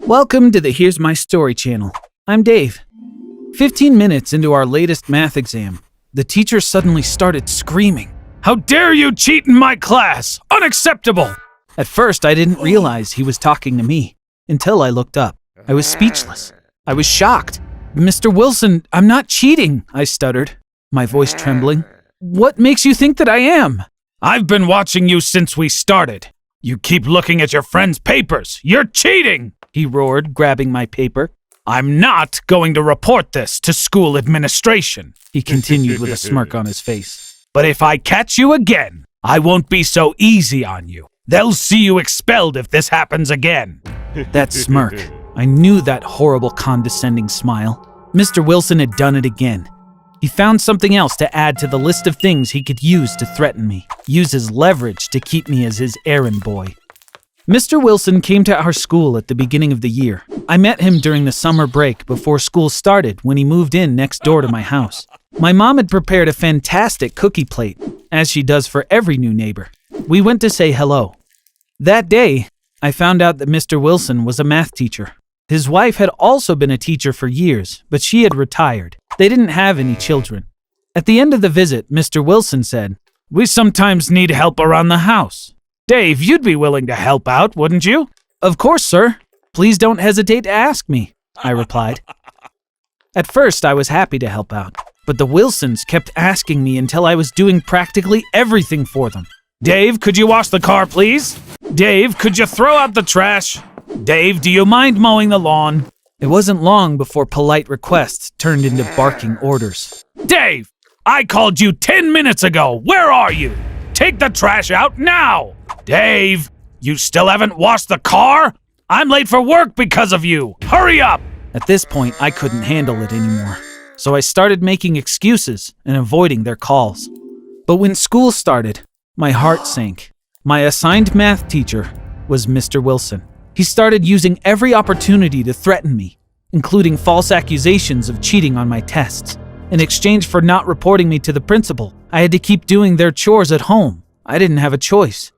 Welcome to the Here's My Story channel. I'm Dave. 15 minutes into our latest math exam, the teacher suddenly started screaming. "How dare you cheat in my class! Unacceptable!" At first, I didn't realize he was talking to me until I looked up. I was speechless. I was shocked. "Mr. Wilson, I'm not cheating," I stuttered, my voice trembling. "What makes you think that I am?" "I've been watching you since we started. You keep looking at your friend's papers. You're cheating!" he roared, grabbing my paper. "I'm not going to report this to school administration," he continued with a smirk on his face. "But if I catch you again, I won't be so easy on you. They'll see you expelled if this happens again." That smirk. I knew that horrible condescending smile. Mr. Wilson had done it again. He found something else to add to the list of things he could use to threaten me, use his leverage to keep me as his errand boy. Mr. Wilson came to our school at the beginning of the year. I met him during the summer break before school started when he moved in next door to my house. My mom had prepared a fantastic cookie plate, as she does for every new neighbor. We went to say hello. That day, I found out that Mr. Wilson was a math teacher. His wife had also been a teacher for years, but she had retired. They didn't have any children. At the end of the visit, Mr. Wilson said, "We sometimes need help around the house. Dave, you'd be willing to help out, wouldn't you?" "Of course, sir. Please don't hesitate to ask me," I replied. At first, I was happy to help out, but the Wilsons kept asking me until I was doing practically everything for them. "Dave, could you wash the car, please? Dave, could you throw out the trash? Dave, do you mind mowing the lawn?" It wasn't long before polite requests turned into barking orders. "Dave, I called you 10 minutes ago. Where are you? Take the trash out now! Dave, you still haven't washed the car? I'm late for work because of you. Hurry up!" At this point, I couldn't handle it anymore, so I started making excuses and avoiding their calls. But when school started, my heart sank. My assigned math teacher was Mr. Wilson. He started using every opportunity to threaten me, including false accusations of cheating on my tests. In exchange for not reporting me to the principal, I had to keep doing their chores at home. I didn't have a choice.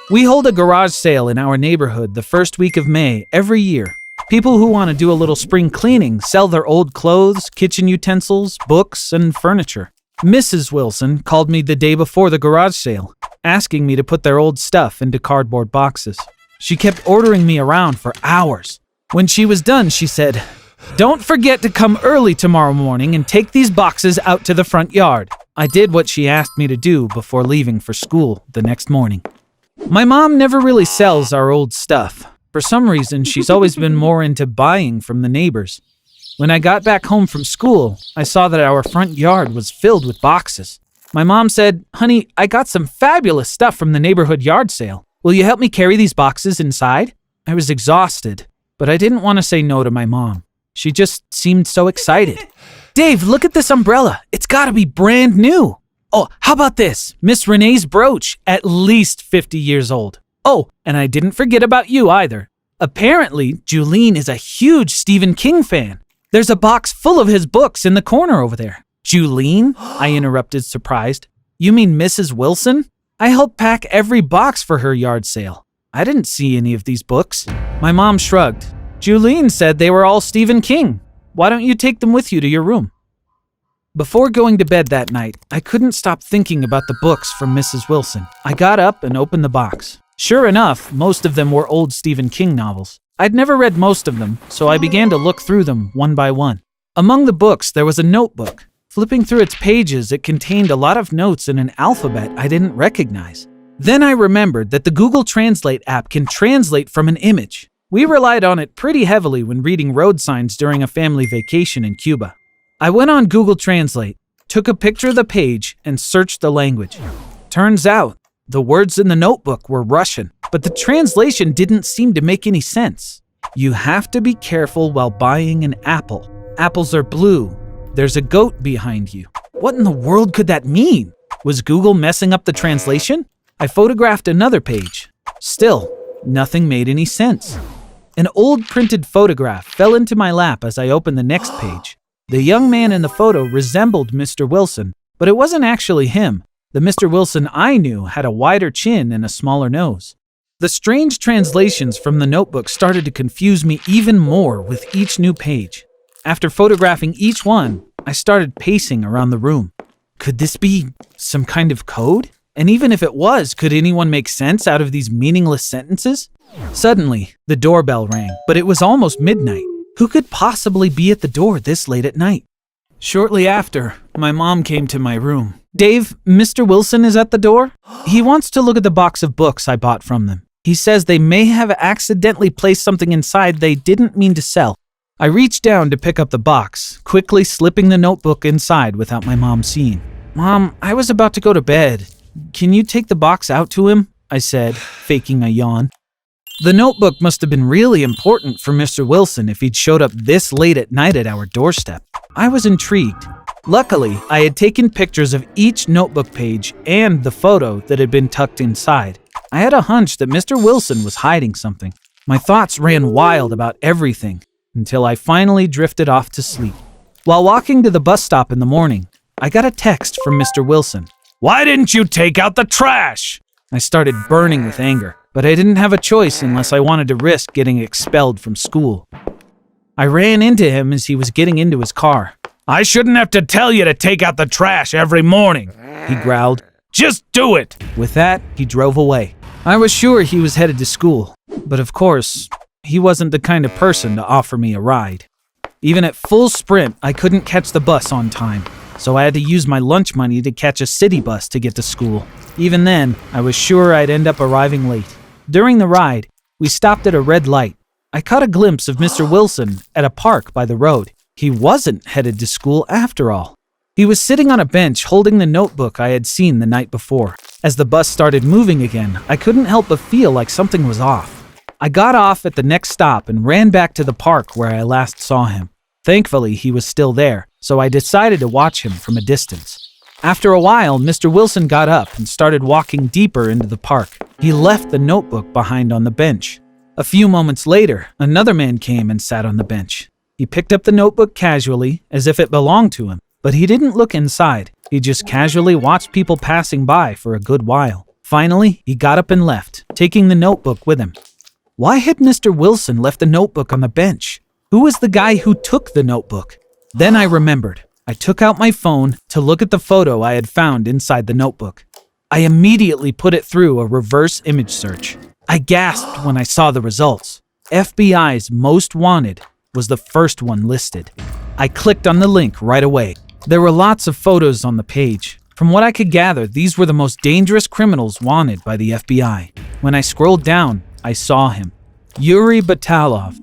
We hold a garage sale in our neighborhood the first week of May every year. People who want to do a little spring cleaning sell their old clothes, kitchen utensils, books, and furniture. Mrs. Wilson called me the day before the garage sale, asking me to put their old stuff into cardboard boxes. She kept ordering me around for hours. When she was done, she said, "Don't forget to come early tomorrow morning and take these boxes out to the front yard." I did what she asked me to do before leaving for school the next morning. My mom never really sells our old stuff. For some reason, she's always been more into buying from the neighbors. When I got back home from school, I saw that our front yard was filled with boxes. My mom said, "Honey, I got some fabulous stuff from the neighborhood yard sale. Will you help me carry these boxes inside?" I was exhausted, but I didn't want to say no to my mom. She just seemed so excited. "Dave, look at this umbrella. It's got to be brand new. Oh, how about this? Miss Renee's brooch, at least 50 years old. Oh, and I didn't forget about you either. Apparently, Julene is a huge Stephen King fan. There's a box full of his books in the corner over there." "Julene?" I interrupted, surprised. "You mean Mrs. Wilson? I helped pack every box for her yard sale. I didn't see any of these books." My mom shrugged. "Julene said they were all Stephen King. Why don't you take them with you to your room?" Before going to bed that night, I couldn't stop thinking about the books from Mrs. Wilson. I got up and opened the box. Sure enough, most of them were old Stephen King novels. I'd never read most of them, so I began to look through them one by one. Among the books, there was a notebook. Flipping through its pages, it contained a lot of notes in an alphabet I didn't recognize. Then I remembered that the Google Translate app can translate from an image. We relied on it pretty heavily when reading road signs during a family vacation in Cuba. I went on Google Translate, took a picture of the page, and searched the language. Turns out, the words in the notebook were Russian, but the translation didn't seem to make any sense. "You have to be careful while buying an apple. Apples are blue. There's a goat behind you." What in the world could that mean? Was Google messing up the translation? I photographed another page. Still, nothing made any sense. An old printed photograph fell into my lap as I opened the next page. The young man in the photo resembled Mr. Wilson, but it wasn't actually him. The Mr. Wilson I knew had a wider chin and a smaller nose. The strange translations from the notebook started to confuse me even more with each new page. After photographing each one, I started pacing around the room. Could this be some kind of code? And even if it was, could anyone make sense out of these meaningless sentences? Suddenly, the doorbell rang, but it was almost midnight. Who could possibly be at the door this late at night? Shortly after, my mom came to my room. Dave, Mr. Wilson is at the door. He wants to look at the box of books I bought from them. He says they may have accidentally placed something inside they didn't mean to sell. I reached down to pick up the box, quickly slipping the notebook inside without my mom seeing. Mom, I was about to go to bed. Can you take the box out to him? I said, faking a yawn. The notebook must have been really important for Mr. Wilson if he'd showed up this late at night at our doorstep. I was intrigued. Luckily, I had taken pictures of each notebook page and the photo that had been tucked inside. I had a hunch that Mr. Wilson was hiding something. My thoughts ran wild about everything until I finally drifted off to sleep. While walking to the bus stop in the morning, I got a text from Mr. Wilson. "Why didn't you take out the trash?" I started burning with anger, but I didn't have a choice unless I wanted to risk getting expelled from school. I ran into him as he was getting into his car. "I shouldn't have to tell you to take out the trash every morning," he growled. "Just do it." With that, he drove away. I was sure he was headed to school, but of course, he wasn't the kind of person to offer me a ride. Even at full sprint, I couldn't catch the bus on time, so I had to use my lunch money to catch a city bus to get to school. Even then, I was sure I'd end up arriving late. During the ride, we stopped at a red light. I caught a glimpse of Mr. Wilson at a park by the road. He wasn't headed to school after all. He was sitting on a bench holding the notebook I had seen the night before. As the bus started moving again, I couldn't help but feel like something was off. I got off at the next stop and ran back to the park where I last saw him. Thankfully, he was still there, so I decided to watch him from a distance. After a while, Mr. Wilson got up and started walking deeper into the park. He left the notebook behind on the bench. A few moments later, another man came and sat on the bench. He picked up the notebook casually, as if it belonged to him, but he didn't look inside. He just casually watched people passing by for a good while. Finally, he got up and left, taking the notebook with him. Why had Mr. Wilson left the notebook on the bench? Who was the guy who took the notebook? Then I remembered. I took out my phone to look at the photo I had found inside the notebook. I immediately put it through a reverse image search. I gasped when I saw the results. FBI's Most Wanted was the first one listed. I clicked on the link right away. There were lots of photos on the page. From what I could gather, these were the most dangerous criminals wanted by the FBI. When I scrolled down, I saw him. Yuri Batalov,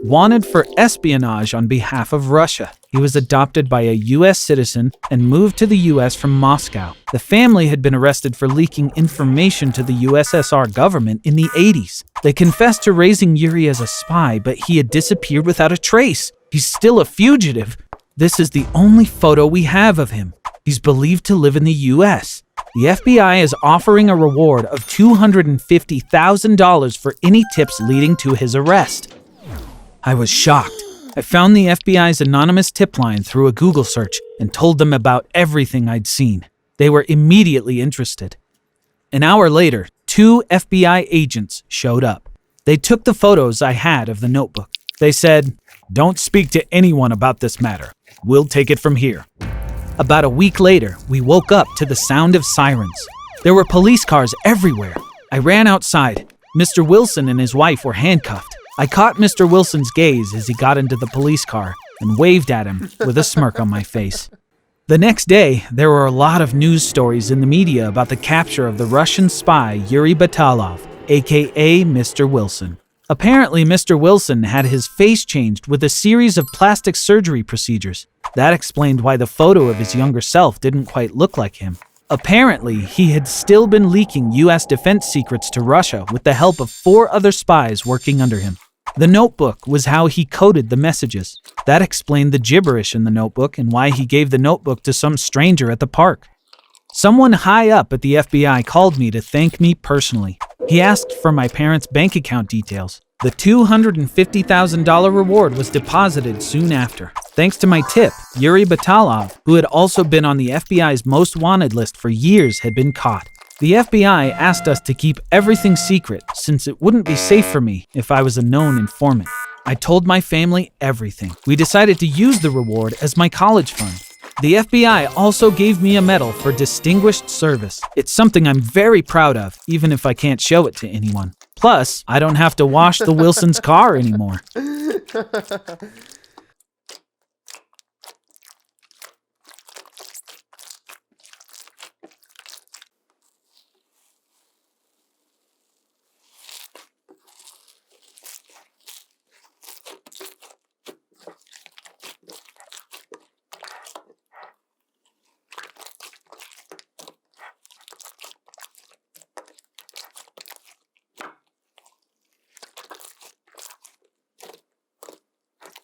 wanted for espionage on behalf of Russia. He was adopted by a U.S. citizen and moved to the U.S. from Moscow. The family had been arrested for leaking information to the USSR government in the 80s. They confessed to raising Yuri as a spy, but he had disappeared without a trace. He's still a fugitive. This is the only photo we have of him. He's believed to live in the U.S. The FBI is offering a reward of $250,000 for any tips leading to his arrest. I was shocked. I found the FBI's anonymous tip line through a Google search and told them about everything I'd seen. They were immediately interested. An hour later, 2 FBI agents showed up. They took the photos I had of the notebook. They said, "Don't speak to anyone about this matter. We'll take it from here." About a week later, we woke up to the sound of sirens. There were police cars everywhere. I ran outside. Mr. Wilson and his wife were handcuffed. I caught Mr. Wilson's gaze as he got into the police car and waved at him with a smirk on my face. The next day, there were a lot of news stories in the media about the capture of the Russian spy Yuri Batalov, aka Mr. Wilson. Apparently, Mr. Wilson had his face changed with a series of plastic surgery procedures. That explained why the photo of his younger self didn't quite look like him. Apparently, he had still been leaking U.S. defense secrets to Russia with the help of 4 other spies working under him. The notebook was how he coded the messages. That explained the gibberish in the notebook and why he gave the notebook to some stranger at the park. Someone high up at the FBI called me to thank me personally. He asked for my parents' bank account details. The $250,000 reward was deposited soon after. Thanks to my tip, Yuri Batalov, who had also been on the FBI's Most Wanted list for years, had been caught. The FBI asked us to keep everything secret since it wouldn't be safe for me if I was a known informant. I told my family everything. We decided to use the reward as my college fund. The FBI also gave me a medal for distinguished service. It's something I'm very proud of, even if I can't show it to anyone. Plus, I don't have to wash the Wilsons' car anymore.